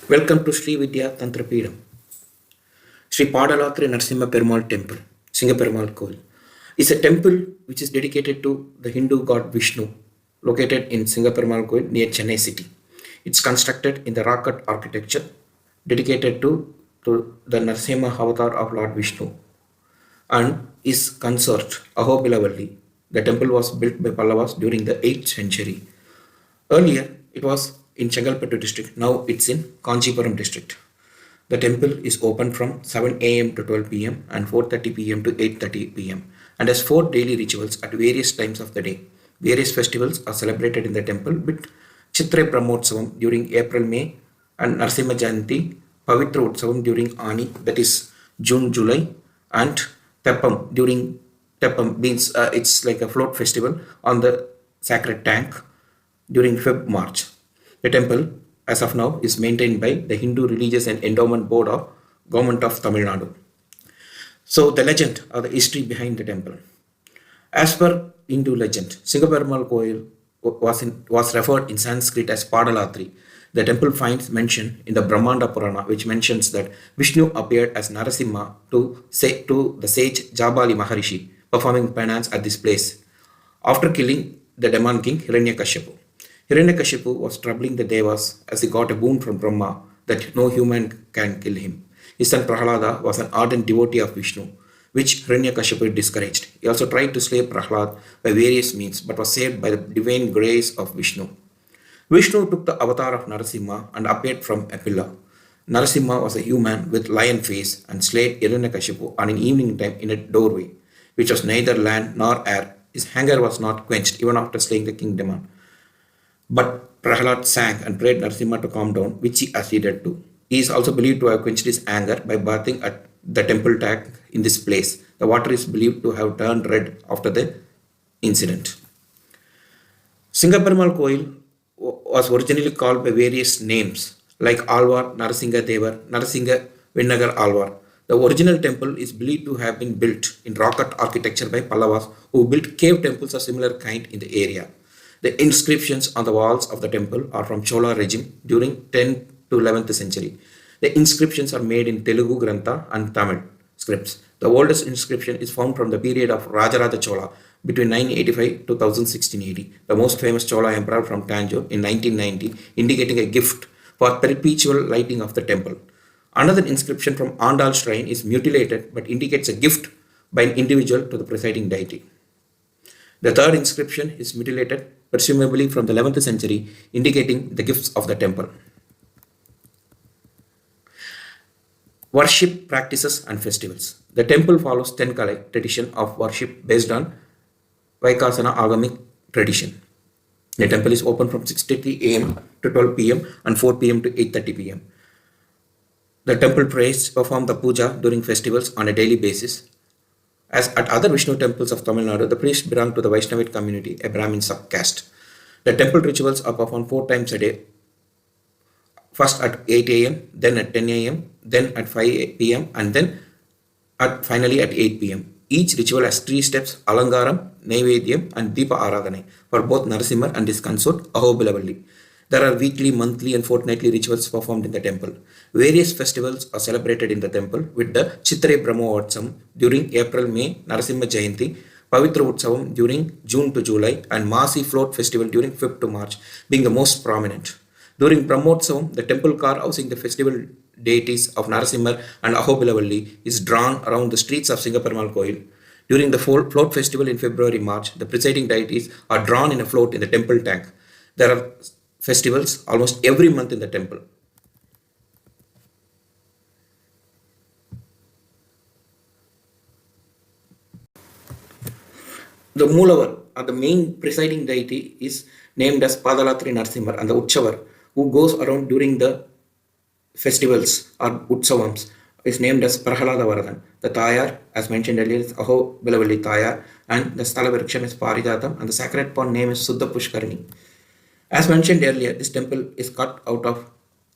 Welcome to Sri Vidya Tantra Peedam. Shree Padalathri Narasimha Perumal Temple, Singaperumal Koil, is a temple which is dedicated to the Hindu god Vishnu, located in Singaperumal Koil near Chennai city. It's constructed in the rock cut architecture, dedicated to the Narasimha avatar of Lord Vishnu, and his consort Ahobilavalli. The temple was built by Pallavas during the 8th century. Earlier, it was in Chengalpattu district. Now it's in Kanchipuram district. The temple is open from 7 a.m. to 12 p.m. and 4:30 p.m. to 8:30 p.m. and has 4 daily rituals at various times of the day. Various festivals are celebrated in the temple with Chitra Brahmotsavam during April, May, and Narasimha Jayanti, Pavitra Utsavam during Ani, that is June, July, and Teppam during Teppam means it's like a float festival on the sacred tank during Feb March. The temple, as of now, is maintained by the Hindu Religious and Endowment Board of Government of Tamil Nadu. So the legend or the history behind the temple. As per Hindu legend, Singaperumal Koil was referred in Sanskrit as Padalathri. The temple finds mention in the Brahmanda Purana, which mentions that Vishnu appeared as Narasimha to the sage Jabali Maharishi, performing penance at this place after killing the demon king Hiranyakashipu. Hiranyakashipu was troubling the Devas as he got a boon from Brahma that no human can kill him. His son Prahlada was an ardent devotee of Vishnu, which Hiranyakashipu discouraged. He also tried to slay Prahlad by various means but was saved by the divine grace of Vishnu. Vishnu took the avatar of Narasimha and appeared from a pillar. Narasimha was a human with lion face and slayed Hiranyakashipu on an evening time in a doorway, which was neither land nor air. His anger was not quenched even after slaying the king demon. But Prahlad sang and prayed Narasimha to calm down, which he acceded to. He is also believed to have quenched his anger by bathing at the temple tank in this place. The water is believed to have turned red after the incident. Singaperumal Koil was originally called by various names like Alvar, Narasingha Devar, Narasingha Vinnagar Alvar. The original temple is believed to have been built in rock cut architecture by Pallavas, who built cave temples of similar kind in the area. The inscriptions on the walls of the temple are from Chola regime during 10th to 11th century. The inscriptions are made in Telugu Grantha and Tamil scripts. The oldest inscription is found from the period of Rajaraja Chola between 985 to 1680. The most famous Chola emperor from Tanjore in 1990, indicating a gift for perpetual lighting of the temple. Another inscription from Andal shrine is mutilated but indicates a gift by an individual to the presiding deity. The third inscription is mutilated, presumably from the 11th century, indicating the gifts of the temple. Worship practices and festivals. The temple follows Tenkalai tradition of worship based on Vaikasana Agamic tradition. The temple is open from 6:30 a.m. to 12 p.m. and 4 p.m. to 8:30 p.m. The temple priests perform the puja during festivals on a daily basis. As at other Vishnu temples of Tamil Nadu, the priests belong to the Vaishnavite community, a Brahmin subcaste. The temple rituals are performed 4 times a day. First at 8 a.m., then at 10 a.m., then at 5 p.m., and then finally at 8 p.m. Each ritual has 3 steps: Alangaram, Naivedyam, and Deepa Aradhane for both Narasimha and his consort Ahobilavalli. There are weekly, monthly, and fortnightly rituals performed in the temple. Various festivals are celebrated in the temple with the Chitra Brahmotsavam during April, May, Narasimha Jayanti, Pavitra Utsavam during June to July, and Masi Float Festival during Feb to March being the most prominent. During Brahmotsavam, the temple car housing the festival deities of Narasimha and Ahobilavalli is drawn around the streets of Singaperumal Koil. During the float festival in February-March, the presiding deities are drawn in a float in the temple tank. There are festivals almost every month in the temple. The Moolavar, or the main presiding deity, is named as Padalathri Narasimha, and the Utsavar, who goes around during the festivals or Utsavams, is named as Prahalada Varadan. The Tayar, as mentioned earlier, is Aho Bilavalli Tayar, and the Sthala Vriksham is Parijatam, and the sacred pond name is Suddha Pushkarini. As mentioned earlier, this temple is cut out of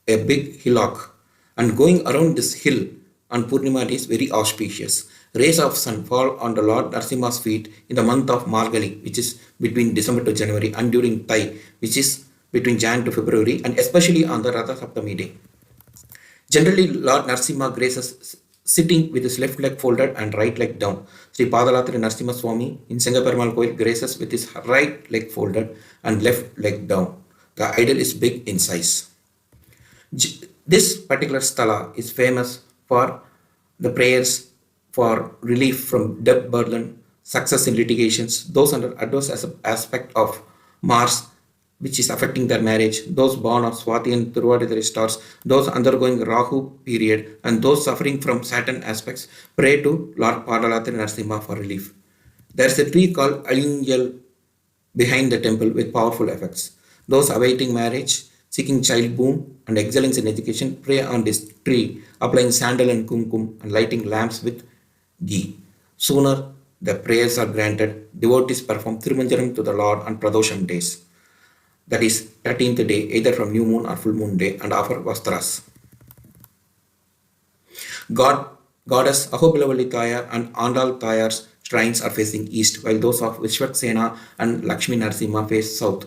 a big hillock, and going around this hill on Purnima is very auspicious. Rays of sun fall on the Lord Narasimha's feet in the month of Margali, which is between December to January, and during Thai, which is between Jan to February, and especially on the Ratha Saptami day. Generally, Lord Narasimha graces sitting with his left leg folded and right leg down. Shree Padalathri Narasimhaswamy in Singaperumal Koil graces with his right leg folded and left leg down. The idol is big in size. This particular sthala is famous for the prayers for relief from debt burden, success in litigations, those under adverse aspect of Mars, which is affecting their marriage, those born of Swati and Thiruvadithari stars, those undergoing Rahu period, and those suffering from Saturn aspects, pray to Lord Padalathri Narasimha for relief. There is a tree called Alingel behind the temple with powerful effects. Those awaiting marriage, seeking child boon, and excellence in education pray on this tree, applying sandal and kumkum and lighting lamps with ghee. Sooner the prayers are granted, devotees perform Thirumanjaram to the Lord on Pradosham days. That is 13th day, either from new moon or full moon day, and offer vastras. Goddess Ahobilavali Tayar and Andal Tayar's shrines are facing east, while those of Vishwaksena and Lakshmi Narasimha face south.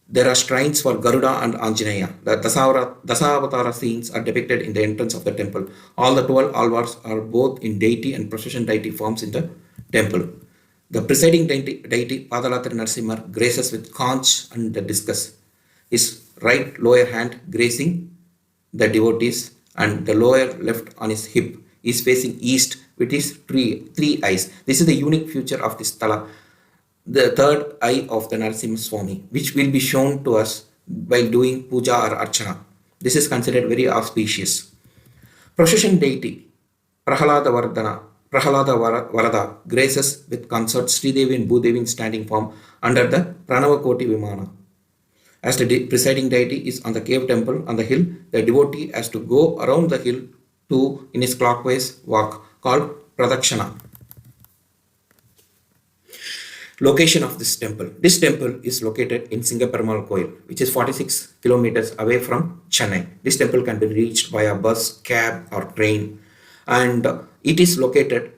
There are shrines for Garuda and Anjaneya. The Dasavatara scenes are depicted in the entrance of the temple. All the 12 alvars are both in deity and procession deity forms in the temple. The presiding deity Padalathri Narasimha graces with conch and the discus. His right lower hand grazing the devotees and the lower left on his hip is facing east with his three eyes. This is the unique feature of this sthala, the third eye of the Narasimhaswamy, which will be shown to us while doing puja or archana. This is considered very auspicious. Procession deity Prahalada Varada graces with consort Sridevi and Bhudevi in standing form under the Pranavakoti Vimana. As the presiding deity is on the cave temple on the hill, the devotee has to go around the hill in his clockwise walk called Pradakshana. Location of this temple. This temple is located in Singaperumal Koil, which is 46 kilometers away from Chennai. This temple can be reached via bus, cab or train, and it is located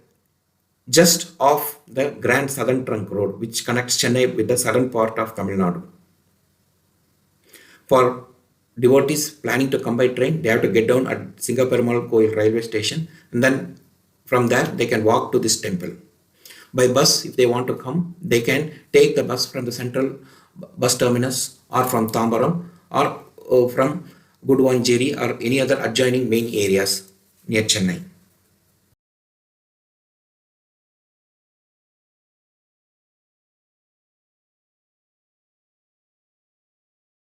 just off the Grand Southern Trunk Road, which connects Chennai with the southern part of Tamil Nadu. For devotees planning to come by train, they have to get down at Singaperumal Koil railway station, and then from there they can walk to this temple. By bus, if they want to come, they can take the bus from the central bus terminus or from Tambaram or from Guduvanjeri or any other adjoining main areas near Chennai.